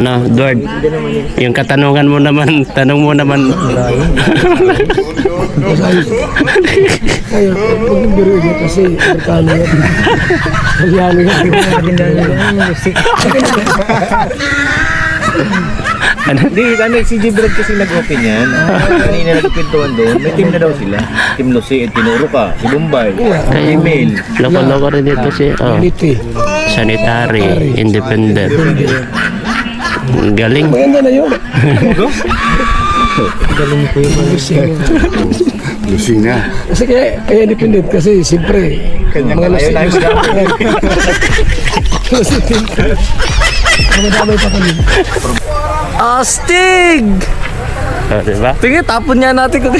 Ano, Edward? Yung katanungan mo naman, tanong mo naman. Ayun, magbiro niya kasi Amerikano yan. Italiano yan. Di, si Gibran kasi nag-open yan. Kanina nagpintuan doon, may team na daw sila. Team Lucy, Tinuro ka, si Bombay, email. Loko-loko rin dito si Unity. sanitary, independent. Galing. Maganda na yun. Galing po yung Lucina. Kasi kaya independent kasi siyempre mga Lucy. Madamay pa kami. Astig! Diba? Tingin, tapon niya natin.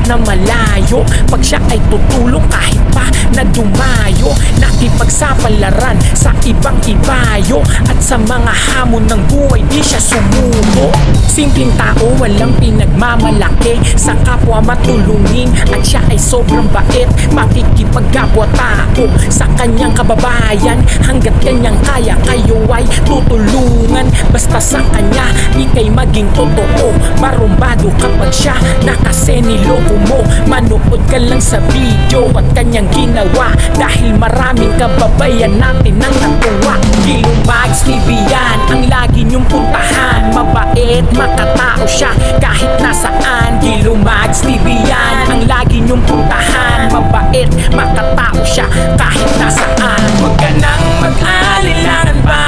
Na malayo, pag siya ay tutulong kahit pa na dumayo, nakipagsapalaran sa ibang ibayo, at sa mga hamon ng buhay di siya sumuko. Simpleng tao, walang pinagmamalaki, sa kapwa matulungin, at siya ay sobrang bait. Makikipagkapwa tao sa kanyang kababayan, hanggat kanyang kaya kayo ay tutulungan. Basta sa kanya ikay maging totoo, marumbado kapag siya nakaseniloko mo. Manood ka lang sa video at kanyang ginawa, dahil maraming kababayan natin ang natuwa. Gilong Mags TV yan ang lagi niyong puntahan, mabait, makatao siya kahit nasaan. Gilong Mags TV yan ang lagi niyong puntahan, mabait, makatao siya kahit nasaan. Huwag ka nang mag-alilangan pa,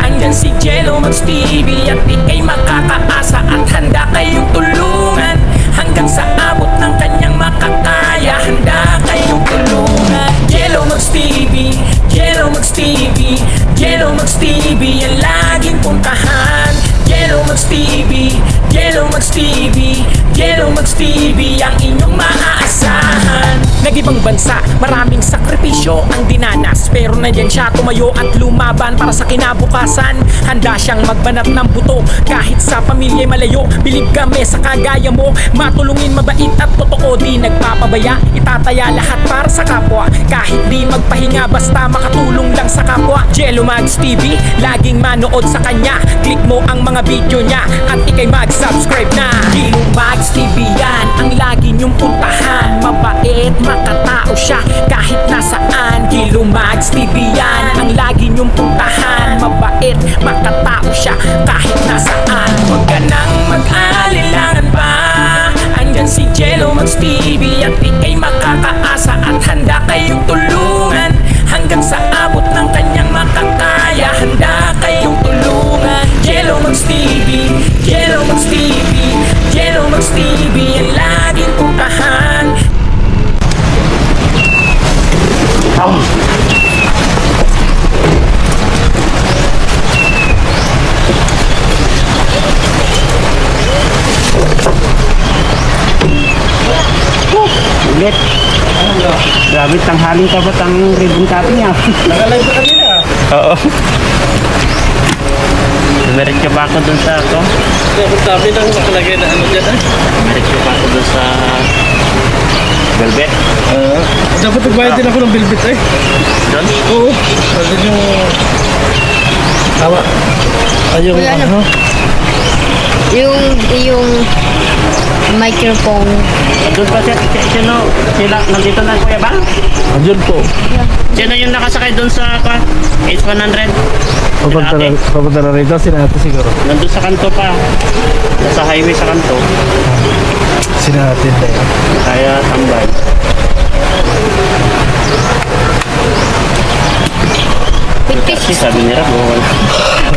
andyan si Jello Mags TV, at ikay makakaasa at handa kayong tulungan. Hanggang sa abot ng kanyang makakaya, handa kayong tulungan. Jello Mags TV, Jello Mags TV, Jello Mags TV, ang laging puntahan. Jello Mags TV, Jello Mags TV, Jello Mags TV, ang inyong maaasahan. Nag-ibang bansa, maraming sakripisyo ang dinanas, pero nandyan siya tumayo at lumaban para sa kinabukasan. Handa siyang magbanat ng buto kahit sa pamilya'y malayo. Bilib kami sa kagaya mo, matulungin, mabait at totoo, di nagpapabaya. Itataya lahat para sa kapwa, kahit di magpahinga, basta makatulong lang sa kapwa. Jello Mags TV, laging manood sa kanya. Click mo ang mga video niya at ikay mag-subscribe na. Jello Mags TV yan ang lagi niyong puntahan, mabait, makatao siya kahit nasaan. Jello Mags TV yan ang lagi niyong puntahan, mabait, makatao siya kahit nasaan. Huwag ka nang mag-alilangan pa, andyan si Jello Mags TV, at ikay makakaasa at handa kayong tulungan. Hanggang sa abot ng kanyang makakaya, handa kayong tulungan. Jello Mags TV, Jello Mags TV, Jello Mags TV, ang laging puntahan. Ulit. Grabe, tanghaling ka ba't ang ribbon cutting niya? Nakalive ka kanina. Oo. Dumiretso ba ako dun sa ako? Sabi lang nakalagay na ano dyan. Dumiretso ba ako dun sa Velvet? Dapat nagbayad din ako ng bilbit eh. Doon? Oo. Kasi yung... Tama. Ay yung Wala na. ano? Yung microphone. Doon pa sila, nandito na Kuya Bang? Andyan po. Sino yung nakasakay doon sa H100? Papunta na rito, sinati siguro. Nandun sa kanto pa. Nasa highway sa kanto. Sinati na yun. Kaya tambay. Kasi sabi niya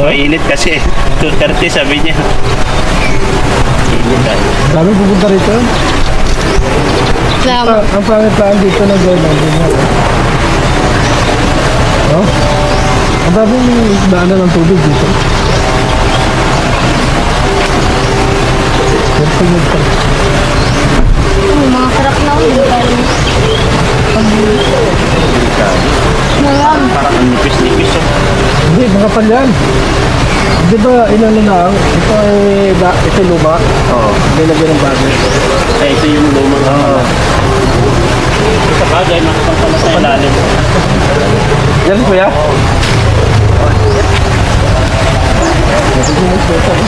mainit kasi 2:30 sabi niya. Init tayo. Dami pupunta rito. Salamat. Ang pangit-pangit dito na gano'n. Oh? Ang daming daanan ng tubig dito. Mga karak na ako. Malam. Parang ang nipis-nipis. Hindi, mga palyan. Di ba, inano lang, ito luma. Oo. Nilagyan ng bagay. Kaya ito yung lumang. Sa bagay, makapagpala sa ilalim. Yan, kuya.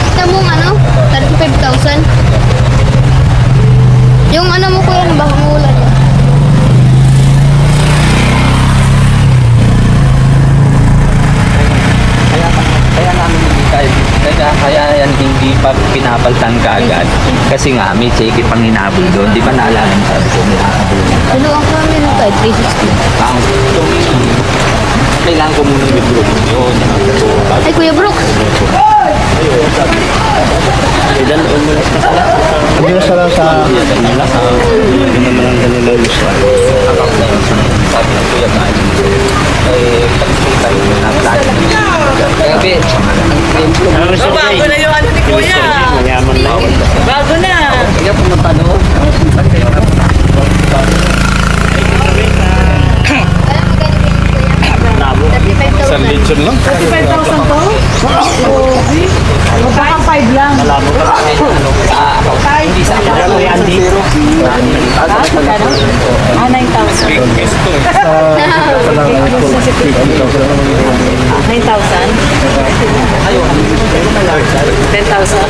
Kita mo ano? 35,000. Yung ano mo kuya, baka maulan. Kaya namin kaya yan hindi pa pinapaltan kaagad. Kasi nga may cheque pang hinabol doon. Di ba naalala mo sabi ko may hinabol. Ano ang kami nung kahit 360? Ang kailangan ko muna withdraw yun. Ay Kuya Brooks. Ilan umulas na sila? Hindi na sila sa... Hindi naman ang ganila gusto. Sabi ng kuya ba? Pag-kita yun na plan. Kaya be, Bago na yung ano ni Kuya. Mayaman na yun. Bago na. kaya pumunta doon. Alam mo gano'n Kuya? Labo. 35,000. lang. 35,000 to? Baka 5 lang. Labo ka. Hindi sa Kuya Andy. Magkano? 9,000. 10,000?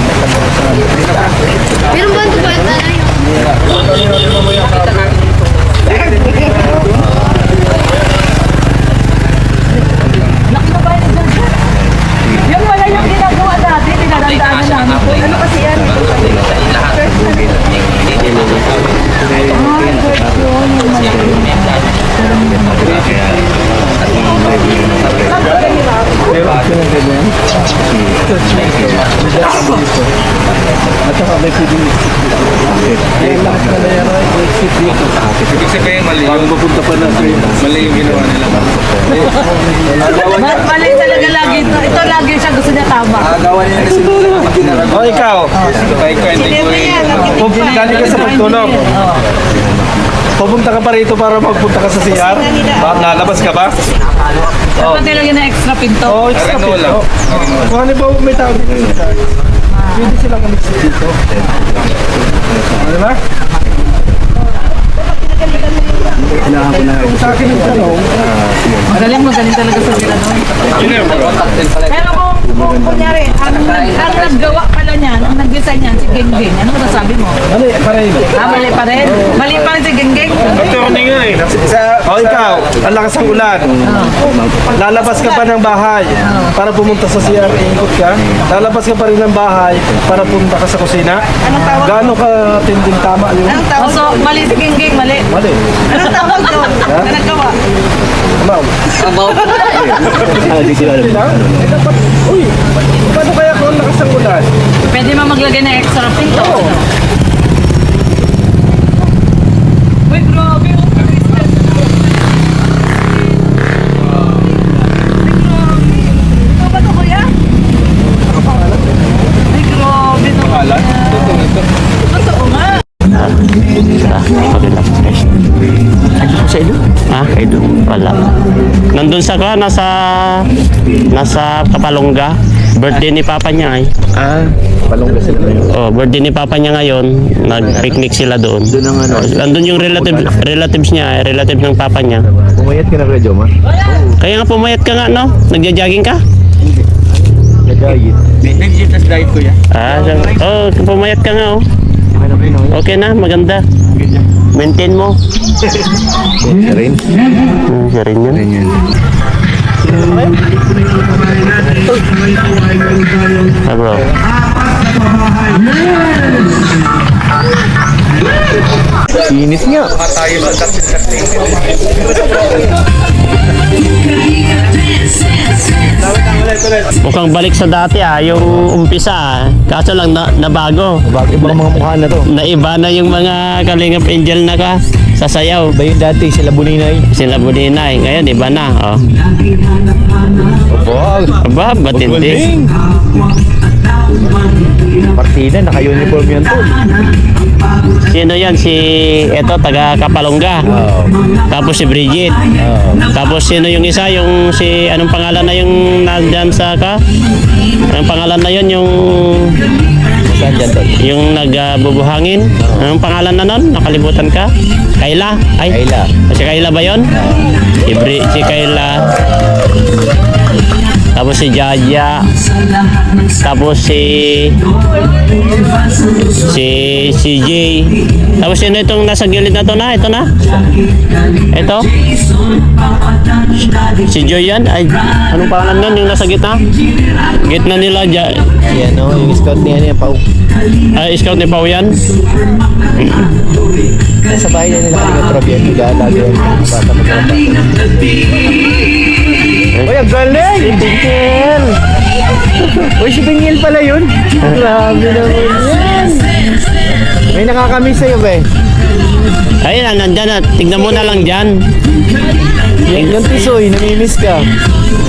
Pero ba ito ba ito na yun? Yung wala yung ginagawa dati, dinadandaanan namin po. Ano kasi yan? lahat ng bugil. At saka may pwedeng yung lahat na nayaran ay exit dito. Ibig sabihin mali yung Pupunta pa na mali yung ginawa nila. Mali talaga lagi ito. Ito lagi siya gusto niya tama. Agawa nila kasi O ikaw, Hindi mo yan. galing ka sa pagtulog. Pupunta ka pa rito para magpunta ka sa CR? Bakit nalabas ka ba? Dapat nilagyan ng extra pinto. Oo, extra pinto. Kung ano ba may tao dito yung CR? Pwede silang ulit dito. Ano ba? Kung sa akin yung tanong, Magaling talaga sa sila noon. Pero kung kunyari, ang naggawa pala niyan, ang nag-design niyan, si Genggeng, ano ba sabi mo? mali, pareho. Mali pa rin? Mali pa rin si Genggeng? O ikaw, ang lakas ng ulan. Lalabas ka pa ng bahay para pumunta sa CR, iikot ka. Lalabas ka pa rin ng bahay para pumunta ka sa kusina. Anong tawag? Gaano ka tinding tama yun? Anong tawag? So, mali si Genggeng, mali. Mali. Anong tawag doon? Na naggawa? Ma'am. Hindi lang. Eh, dapat, uy, paano kaya kung ang lakas ng ulan? Pwede mo maglagay ng extra pinto. Ano? Uy, grabe. Oh, Christian. Ito ba ito, kuya? Ay, grabe naman. Totoo nga. Pag-relax guys. Sa ilo? Ha? Ilo? Wala. Nandun sa ka, nasa Kapalongga. Birthday ni Papa niya ay. palongga sila ngayon. Oh, birthday ni Papa niya ngayon. Nag-picnic sila doon. Doon ang ano. Nandun yung relatives niya, relative ng Papa niya. Pumayat ka na kay Joma? Kaya nga pumayat ka nga, no? Nagja-jogging ka? Nagayit. Oh, pumayat ka nga, oh. Okay na, maganda. Maintain mo. Siya rin. Siya rin yun. Ah, bro. Inis nga. Mukhang balik sa dati yung umpisa Kaso lang nabago. Bakit ibang mga mukha na to? Naiba na yung mga Kalingap Angel na sasayaw. Ba yung dati sila Buninay? Sila Budinay. Ngayon, iba na. Oh. Aba, ba't hindi? Partida, naka-uniform yan to. Sino yan? Eto, taga Kapalongga. Tapos si Bridget. Tapos sino yung isa? Anong pangalan na yung nandyan anong pangalan na yun? Saan dyan to? Yung nagbubuhangin. Anong pangalan na nun? Nakalimutan ka? Kayla? Kayla. Si Kayla ba yun? Si Kayla. Tapos si Jaja. Tapos si Jay. Tapos sino itong nasa gilid na to na? Ito na? Ito? Si Joy yan? Ay, anong pangalan nun? Yung nasa gitna? Gitna nila. Yan o, yung scout niya niya, Pau. Ay, scout ni Pau yan? Nasa bahay na nila kanina Rob yan. Nag-aalaga yan. Bata mo bata. Uy, ang galing! Si Bingil! Uy, si Bingil pala yun. Grabe naman yan. May nakakamiss sa'yo ba eh? Ayun, nandyan na. Tignan mo na lang dyan. Yung tisoy, namimiss ka.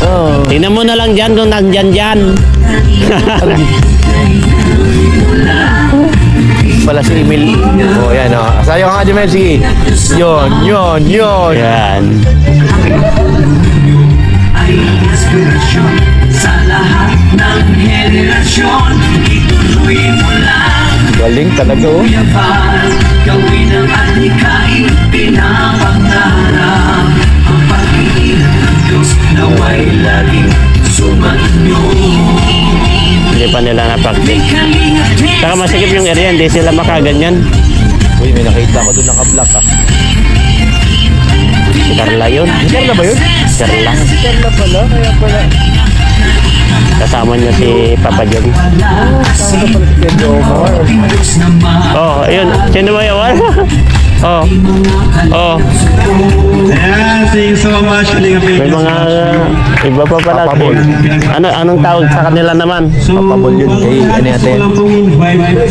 Oo. Tignan mo na lang dyan kung nandyan dyan. Pala si Emil. Oh, yan o. Sayo ka nga, Jamel. Sige. Yun. Yan. Galing talaga oh. Gawin ang alikain, pinapangarap ang pag-iingat ng Diyos naway laging sumanyo. Hindi pa nila na-practice. Saka masikip yung area, hindi sila makaganyan. Uy, may nakita ko doon naka-black ah. Si Carla yun. Si Carla ba yun? Carla. Si Carla pala, kaya pala. Kasama niya si Papa John. Kasama pala si Pedro Omar. Oh, ayun. Sino ba yun? Oh. Ayan, thank you so much. May mga iba pa pala. Papabol. Anong tawag sa kanila naman? Papabol yun. Kay ano natin?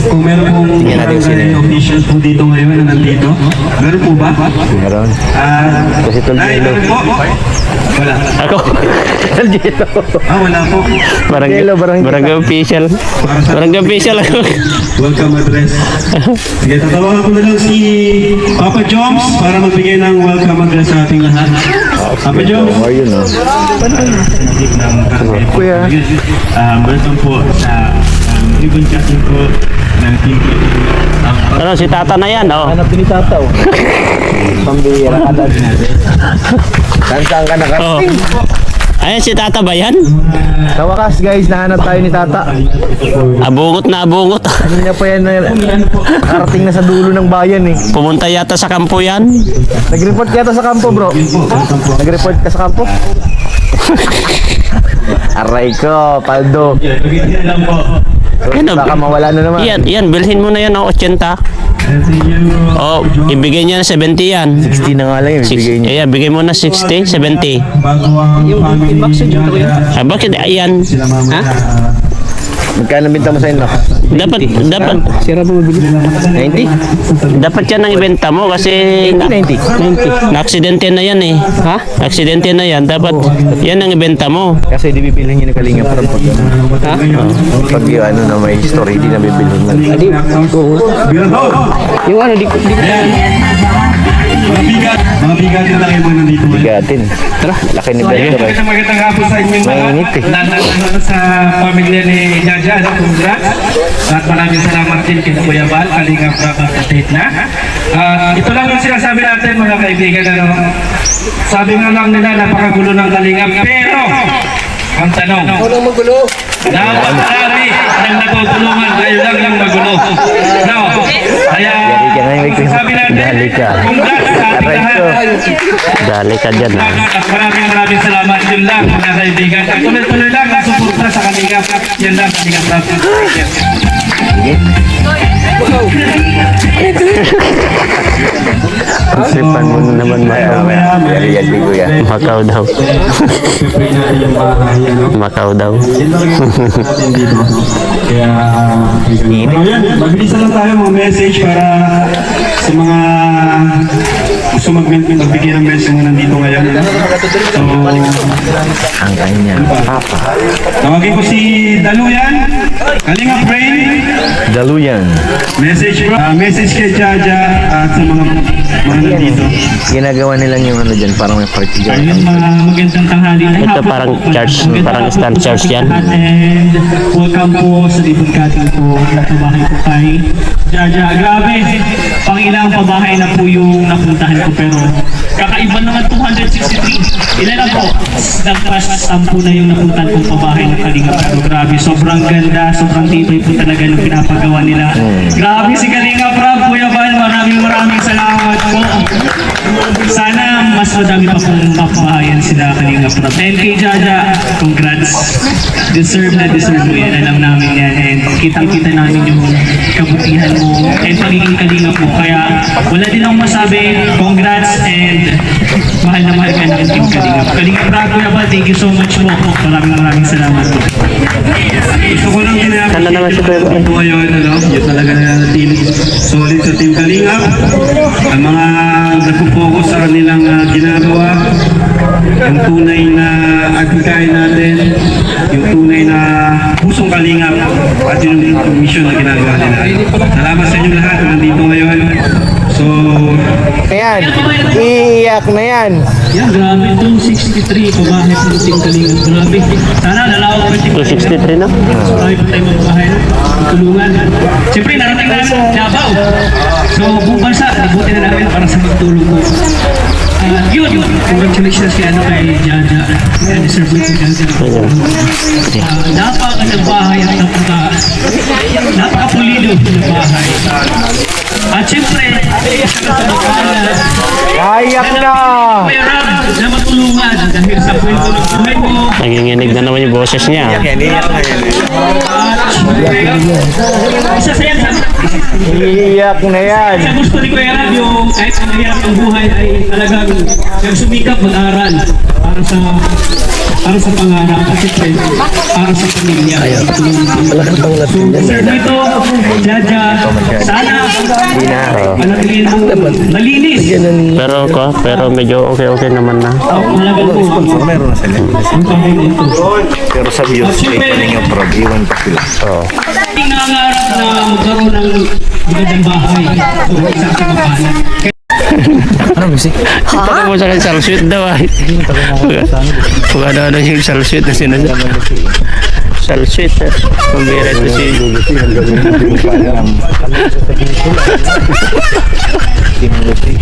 Kung meron pong Tingnan natin sino yun. officials po dito ngayon na nandito. Meron po ba? Meron. Kasi Tolgelo. Wala. Ako. Dito. Wala po. Barangay official. Barangay official ako. Welcome address. Sige, tatawagan ko na lang si Papa Joms para magbigay ng welcome address sa ating lahat. Papa Joms. Oh, yun oh. Kuya. Welcome po sa ribbon cutting po ng Team Ano, si Tata na yan, oh. Hanap din ni Tata oh. Pambihira ka lang natin. Saan ka nakarating? Ayan, si Tata ba yan? Sa wakas guys, nahanap tayo ni Tata. Abungot na abungot. Kanina pa yan nakarating na sa dulo ng bayan eh. Pumunta yata sa kampo yan. Nag-report ka yata sa kampo bro. Nag-report ka sa kampo? Aray ko, Paldo. Baka mawala na naman. Yan, bilhin mo na yan, oh, 80. Oh, ibigay niya na 70 yan. 60 na nga lang yung bibigay niya. Ayan, bigay mo na 60, 70. Ah, bakit? Ayan. Ha? Magkano binta mo sa inyo? Dapat, Sira ba mabili? 90? dapat yan ang ibenta mo kasi 90. na-aksidente na yan eh. Ha? Aksidente na yan. Dapat yan ang ibenta mo. Kasi di bibilhin niya ng Kalinga para pag pag yung ano na may story, di na bibilhin lang. Yung ano, di ko. Mga bigat na lang yung mga nandito ngayon. Bigatin. Tara, laki ni Beto guys. Magandang hapon sa inyong Mainit eh. Nandito sa pamilya ni Jaja, congrats. At maraming salamat din kay Kuya Bal, Kalingap Update na. Ito lang yung sinasabi natin mga kaibigan. Sabi nga lang nila, napakagulo ng Kalingap. Pero, ang tanong. Unang magulo. Dapat marami ang natutulungan, kayo lang yung magulo. No, Kaya, sabi natin, Dali ka. congrats sa ating lahat. Dali ka dyan ha. At maraming salamat. Yun lang, mga kaibigan. At tuloy-tuloy lang ang suporta sa kanila. Yan lang, kanila. Isipan mo na naman Macau daw. Macau daw. Mabilisan lang tayo mga message para sa mga gusto magbigay ng message mo nandito ngayon. So, Ang kanya. tawagin ko si Daluyan. Kalinga Brain. Daluyan. Message kay Jaja at sa mga nandito. Ginagawa nilang yung ano dyan, parang may party dyan. Ayun, mga magandang tanghali. Ito parang church, parang stand church yan. And welcome po sa libong kating po na pabahay ko kay Jaja. Grabe, pang ilang pabahay na po yung napuntahan ko pero kakaiba naman 263. Ilan na po? Nagpas 10 na yung napuntahan kong pabahay ng Kalinga. Pero grabe, sobrang ganda, sobrang tibay po talaga ng pinapagawa nila. Grabe si Kalinga Prab, Kuya Bal, maraming salamat po. Sana mas madami pa pong mapabahayan sila Kalinga Prab. And kay Jaja, congrats. Deserve mo yan. Alam namin yan. And kita-kita namin yung kabutihan mo and pagiging Kalinga po. Kaya wala din akong masabi. Congrats and mahal na mahal ka ng team Kalinga. Kalinga Prab, Kuya Bal, thank you so much po. Maraming salamat po. Gusto ko lang Kala naman si Kuya Bal. po ngayon, yun talaga na team solid sa team Kalinga. Ang mga nagpo-focus sa kanilang ginagawa, yung tunay na agkakain natin, yung tunay na pusong Kalinga at yung mission na ginagawa nila. Salamat sa inyong lahat na nandito ngayon. So, Ayan, iiyak na yan. yan, grabe itong 63 pabahay po ng team Kalinga. Grabe. Sana nalawag pa team 263 na? Marami pa tayong magbahay na tulungan. Siyempre, narating namin sa Davao. So, buong bansa, nabuti na namin para sa magtulong ko. Yun, congratulations kay Jaja. Deserve mo kay Jaja. Napakagandang bahay at napakapulido ng bahay. At siyempre, sa magkalas, Ayak na! Kuya Rab, na matulungan dahil sa kwento ng buhay mo. Nanginginig na naman yung boses niya. Isa sa yan, Iiyak na yan. sa gusto ni Kuya Rab, yung kahit sa mahirap ng buhay ay talagang nagsumikap mag-aral para sa pangarap at siyempre para sa pamilya. So, deserve ito, Jaja, sana manatiliin mo malinis. Pero medyo okay naman na. Malaga po. Meron na sila. Pero sa views, Kalinga Prab, iwan pa sila. Hindi nangangarap na magkaroon ng magandang bahay o isang kababayan. Ano music? Tanong mo sa akin, salsweet daw ay. Kung ano yung salsweet na sinasabi. Salsweet eh. Kung meron ito si... Team Lucy.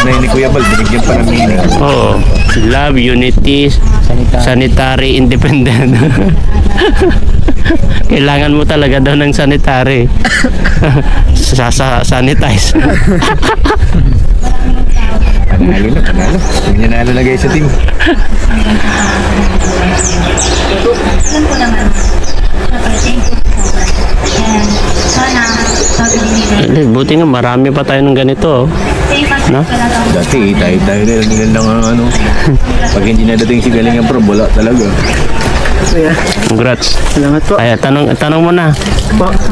Pag ni Kuya Bal, binigyan pa ng meaning. Oo. Love, unity, sanitary, independent. Kailangan mo talaga daw ng sanitary. Sanitize. Panalo. Hindi na nalagay sa team. Alam ko naman. Thank you. And sana sabi Buti nga marami pa tayo ng ganito. Oh. No? Dati, tayo nilang ano. Pag hindi nadating si Kalinga Prab, wala talaga. Congrats. Salamat po. Ay, tanong mo na.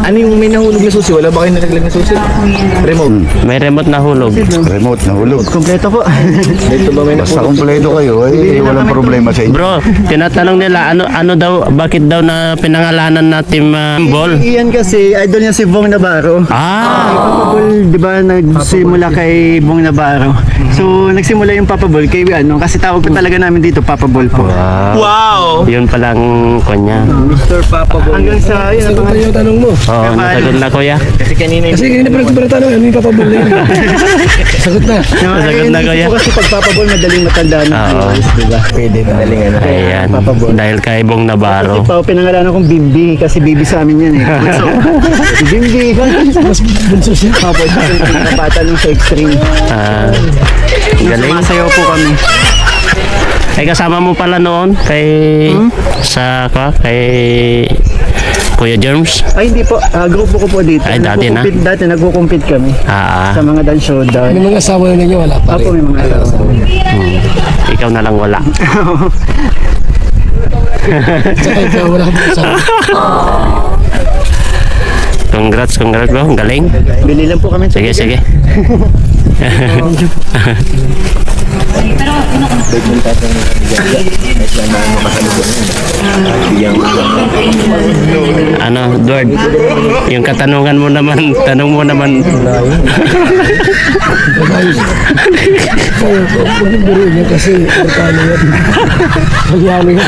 Ano yung may nahulog na susi? Wala ba kayo nalaglag na susi? Remote. May remote na hulog. Remote na hulog. Kompleto po. Dito ba may Basta kumpleto kayo, ay walang problema sa inyo. Bro, tinatanong nila ano daw, bakit daw na pinangalanan na Team Ball? Iyan kasi, idol niya si Bong Navarro. Ah! Di ba nagsimula kay Bong Navarro? So, nagsimula yung Papa Ball kay kasi tawag ko talaga namin dito Papa Ball po. Wow! Yung yun palang kanya. Mr. Papa Boy. Hanggang sa yun ang pangalan. yung tanong mo. Oo, nasagot na kuya. Kasi kanina Kasi kanina pa rin tanong, ano yung papabol na yun? Sagot na. Nasagot na kuya. Kasi pag papabol, madaling matandaan. Oo. Diba? pwede madaling ano. Ayan, Papabol. dahil kay Bong Navarro. Kasi pa, pinangalanan kong Bimbi kasi Bibi sa amin yan eh. So, Bimbi. Mas bunso siya. Opo, bata nung sa extreme. Galing. Sumasayaw po kami. Ay kasama mo pala noon kay kay Kuya Germs. Ay, hindi po. Grupo ko po dito. Ay, dati na? Dati nagko-compete kami sa mga dance showdown. May mga asawa na ninyo, wala pa Apo, rin. may mga asawa. Ikaw na lang wala. Tsaka ikaw, wala kang asawa. Congrats bro. Ang galing. Bili lang po kami. Sige. Ano, Edward? Yung katanungan mo naman, tanong mo naman. Biro niya kasi, pagkano yan. Magyami nga.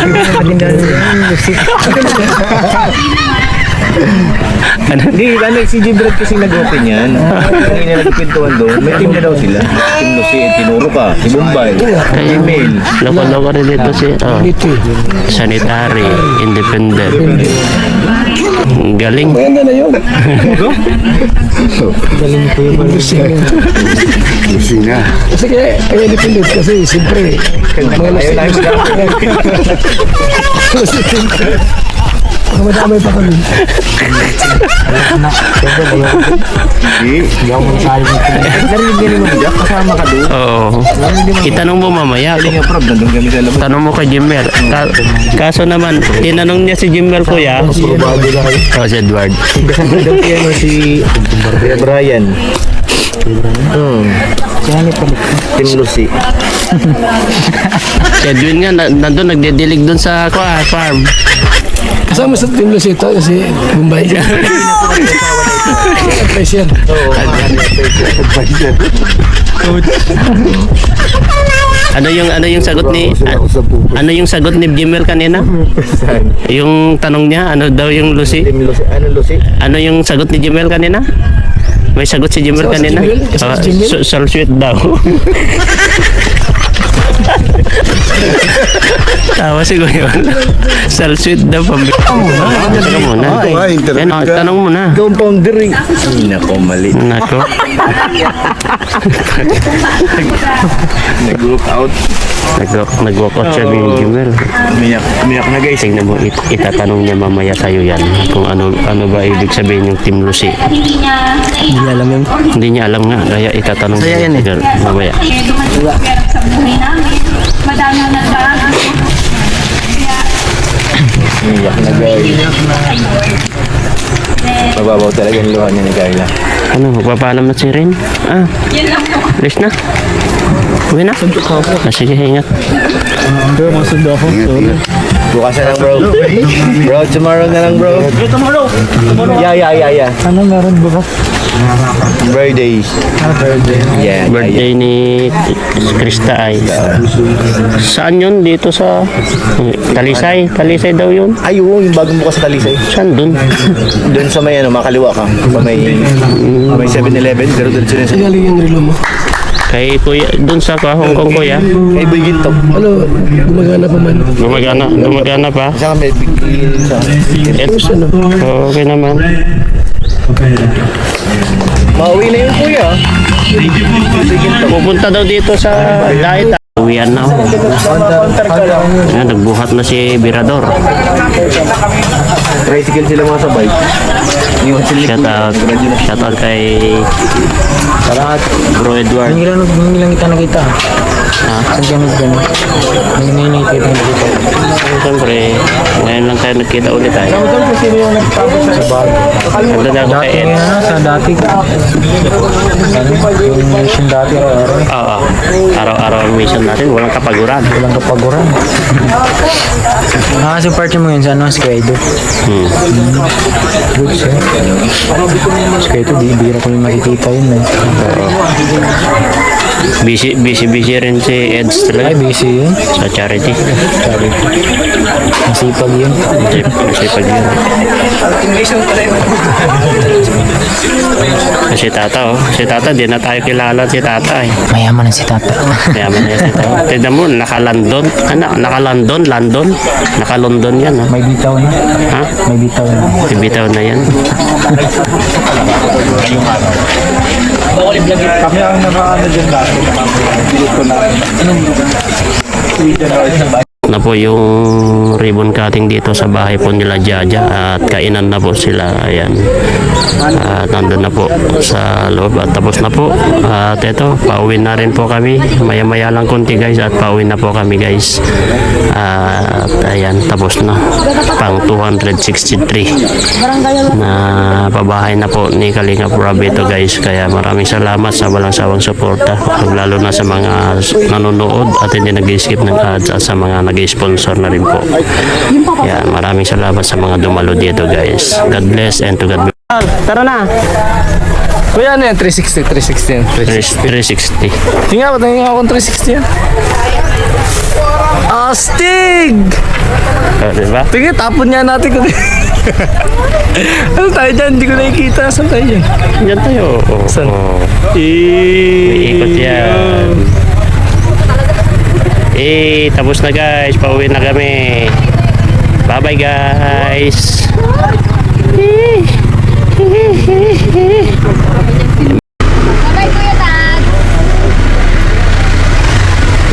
Hindi, si Gibran kasi nag-open yan. Kanina nagpintuan doon, may team na daw sila. Team Lucy, tinuro ka, si Bombay, email. Loko-loko rin dito si Dito eh. sanitary, independent. Ang galing. Maganda na yun. Lucy nga. Kasi kaya independent kasi siyempre mga madamay pa kami. Narinig niya naman dyan, kasama ka doon. Oo. Itanong mo mamaya. Galing yung prob, nandun kami sa labas. Tanong mo kay Jimmer. Kaso naman, tinanong niya si Jimmer kuya. Si Edward. Kasama daw si Brian. Team Lucy. Si Edwin nga, nandun nagdidilig dun sa farm. Kasama sa team Lucito kasi Mumbai. Advisor. Ano yung sagot ni Jimmer kanina? Yung tanong niya, ano daw yung Lucy? Team Lucy. Ano Lucy? Ano yung sagot ni Jimmer kanina? May sagot si Jimmer Sagot si kanina? Jimmer? Sagot si Jimmer? Sweet daw. Tawa si Kuya. Sweet daw pambili. Tanong mo na. Yan, tanong mo na. Compounder eh. Nako, mali. Nako. Nag-group out. Nag-walk out siya ni Jimmer. Umiyak na guys. Tingnan mo, itatanong niya mamaya sa'yo yan. Kung ano ba ibig sabihin yung Team Lucy. Hindi niya Hindi niya alam nga, kaya itatanong niya mamaya. kaya dumating sa buhay namin. Madami na nagdaan. Kaya, Umiyak na guys. Mababaw talaga yung luha niya ni Carla. Ano, magpapaalam na si Rin? yun lang po. Alis na. Uwi na. Sige, ingat. Bukas na lang bro. Bro, tomorrow na lang bro. Tomorrow. Yeah. Ano meron bukas? Birthday. Yeah. Birthday ni Krista ay. Saan yun? Dito sa Talisay. Talisay daw yun. Ay, oo, yung bagong bukas sa Talisay. Saan dun? Doon sa may makaliwa ka. Sa may 7-Eleven, pero doon sila sa Galing yung relo mo. Kay Kuya, dun sa Hong Kong Kuya. kay Boy Ginto. Ano, gumagana pa man. Gumagana pa. Saka may big Ano? Okay naman. Mauwi na yung kuya. Pupunta daw dito sa diet. Uwian na. Nagbuhat na si Birador. Tricycle sila mga sabay. Yung Shout out kay Bro Edward. Lang kita nakita. Saan kami gano'n? May nakita nakita. Siyempre, ngayon lang tayo nagkita ulit tayo. Nagdala ko kay Ed. Sa dati ka. Yung mission dati araw-araw. Oo. Araw-araw ang mission natin. Walang kapaguran. Walang kapaguran. Nakasupport mo yun sa Squid. Good siya. Squid, di bira ko yung makikita yun. Busy rin si Eds Ay, talaga busy yun. sa charity. Kasi Masipag yun. Sipag yun. Si Tata, oh. Si Tata, di na tayo kilala si Tata eh. Mayaman na si Tata. Kaya man yan si Tata. Tignan mo, naka-London. London. Naka-London yan, ha? May bitaw na. Ha? May bitaw na. Bibitaw na yan. Kami ang nakaano dyan dati. Pilit ko na. Na po yung ribbon cutting dito sa bahay po nila Jaja at kainan na po sila. Ayan. At nandun na po sa loob at tapos na po. At ito, pauwi na rin po kami. Maya-maya lang konti guys at pauwi na po kami guys. At ayan, tapos na. Pang 263 na pabahay na po ni Kalinga Prab ito guys. Kaya maraming salamat sa walang sawang suporta. Lalo na sa mga nanonood at hindi nag-skip ng ads at sa mga nag-sponsor na rin po. Yan, maraming salamat sa mga dumalo dito guys. God bless and to God bless. Tara na! Kuya, ano yan? 360. 360. Tingnan ako 360 yan. Astig! Diba? Tingnan, tapon niya natin ko. Ano tayo dyan? Hindi ko nakikita. Saan tayo dyan? Yan tayo. Saan? Ikot yan. Tapos na guys. Pauwi na kami. Bye-bye guys. Bye-bye, Kuya Dad.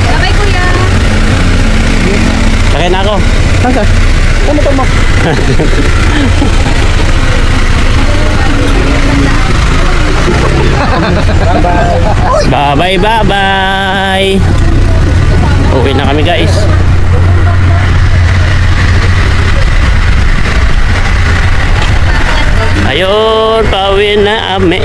Bye-bye, Kuya. Sakay na ako. Tama. Bye-bye. Okay na kami guys. Ayun, pauwi na ame.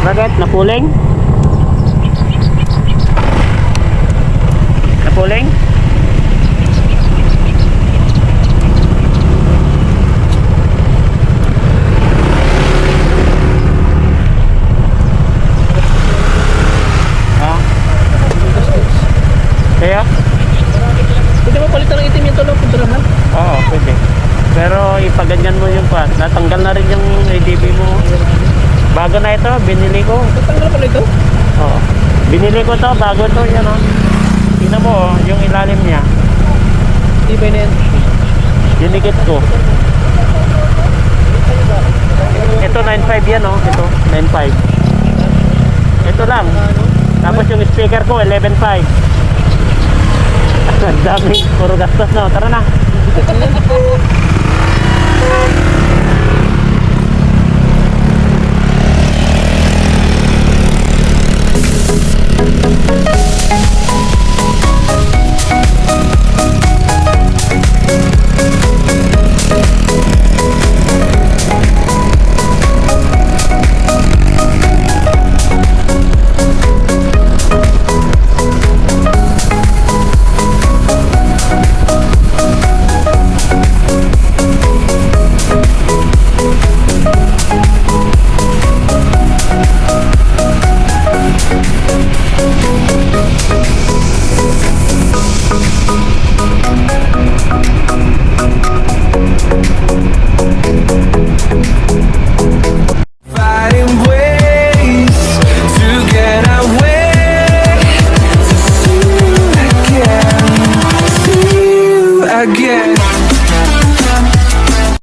Bakit? Napuling? Napuling? Ha? Kaya? Pwede mo palitan ng itim yung tulong kung naman? Oo, pwede. Pero ipaganyan mo yung pa. Natanggal na rin yung ADB mo. Bago na ito, binili ko. Tanggal pala ito? Oo. Binili ko to, bago to, yan o. Tingnan mo, yung ilalim niya. Di ba na yan? Dinikit ko. Ito, 9.5 yan o. Ito, 9.5. Ito lang. Tapos yung speaker ko, 11.5. Ang dami, puro gastos no. Tara na.